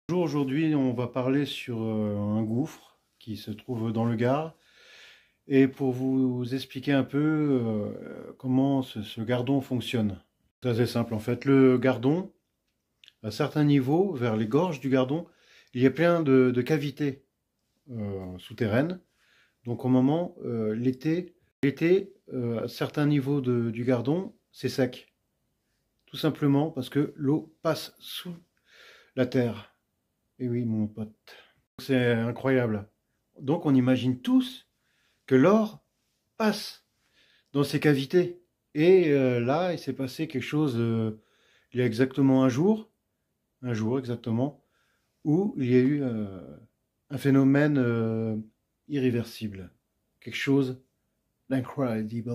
Bonjour, aujourd'hui on va parler sur un gouffre qui se trouve dans le Gard et pour vous expliquer un peu comment ce gardon fonctionne. C'est assez simple en fait. Le gardon, à certains niveaux, vers les gorges du gardon, il y a plein de cavités souterraines. Donc au moment, l'été, à certains niveaux du gardon, c'est sec. Tout simplement parce que l'eau passe sous la terre. Et oui, mon pote. C'est incroyable. Donc on imagine tous que l'or passe dans ces cavités. Et là, il s'est passé quelque chose il y a exactement un jour exactement, où il y a eu un phénomène irréversible. Quelque chose d'incredible.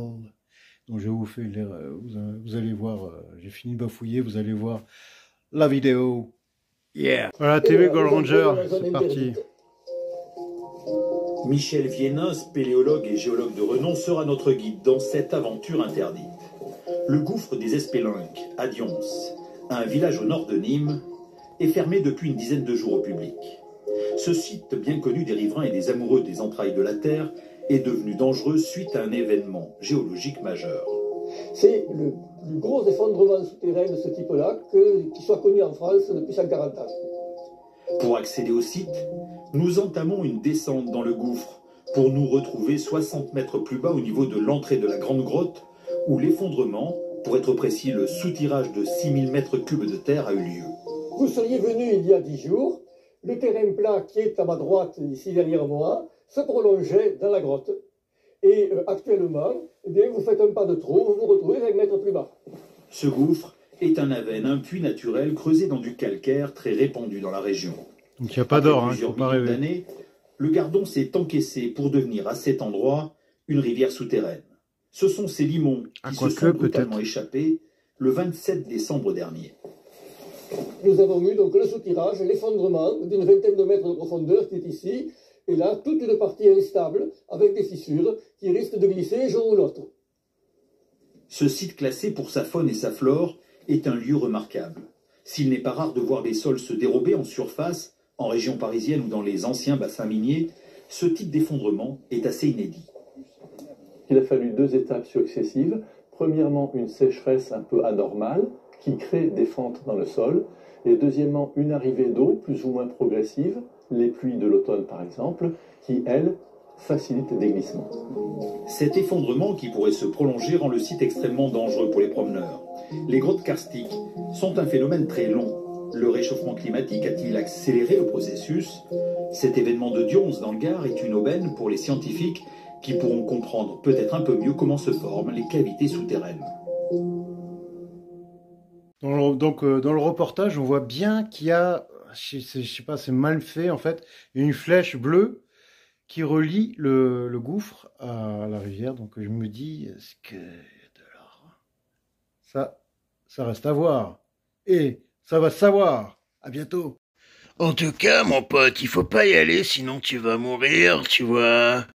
Donc je vous fais vous allez voir, j'ai fini de bafouiller, vous allez voir la vidéo. Yeah. Voilà, TV Gold Ranger, c'est parti. Michel Viennin, spéléologue et géologue de renom, sera notre guide dans cette aventure interdite. Le gouffre des Espélinques, à Dions, un village au nord de Nîmes, est fermé depuis une dizaine de jours au public. Ce site bien connu des riverains et des amoureux des entrailles de la Terre est devenu dangereux suite à un événement géologique majeur. C'est le plus gros effondrement souterrain de ce type-là qui soit connu en France depuis 140 ans. Pour accéder au site, nous entamons une descente dans le gouffre pour nous retrouver 60 mètres plus bas au niveau de l'entrée de la grande grotte où l'effondrement, pour être précis le soutirage de 6000 mètres cubes de terre a eu lieu. Vous seriez venu il y a 10 jours, le terrain plat qui est à ma droite, ici derrière moi, se prolongeait dans la grotte. Et actuellement, eh bien, vous faites un pas de trop, vous vous retrouvez 20 mètres plus bas. Ce gouffre est un avène, un puits naturel creusé dans du calcaire très répandu dans la région. Donc il n'y a pas d'or, il faut pas rêver. D'années, le Gardon s'est encaissé pour devenir à cet endroit une rivière souterraine. Ce sont ces limons qui se sont brutalement échappés le 27 décembre dernier. Nous avons eu donc le soutirage, l'effondrement d'une vingtaine de mètres de profondeur qui est ici, et là, toute une partie instable avec des fissures qui risquent de glisser un jour ou l'autre. Ce site classé pour sa faune et sa flore est un lieu remarquable. S'il n'est pas rare de voir des sols se dérober en surface, en région parisienne ou dans les anciens bassins miniers, ce type d'effondrement est assez inédit. Il a fallu 2 étapes successives. Premièrement, une sécheresse un peu anormale qui crée des fentes dans le sol. Et deuxièmement, une arrivée d'eau plus ou moins progressive, les pluies de l'automne par exemple, qui, elles, facilitent des glissements. Cet effondrement qui pourrait se prolonger rend le site extrêmement dangereux pour les promeneurs. Les grottes karstiques sont un phénomène très long. Le réchauffement climatique a-t-il accéléré le processus? Cet événement de Dions dans le Gard est une aubaine pour les scientifiques qui pourront comprendre peut-être un peu mieux comment se forment les cavités souterraines. Donc dans le reportage, on voit bien qu'il y a, je sais pas, c'est mal fait en fait, une flèche bleue qui relie le gouffre à la rivière. Donc je me dis, est-ce que de l'or? Ça reste à voir. Et ça va se savoir. À bientôt. En tout cas, mon pote, il faut pas y aller, sinon tu vas mourir, tu vois.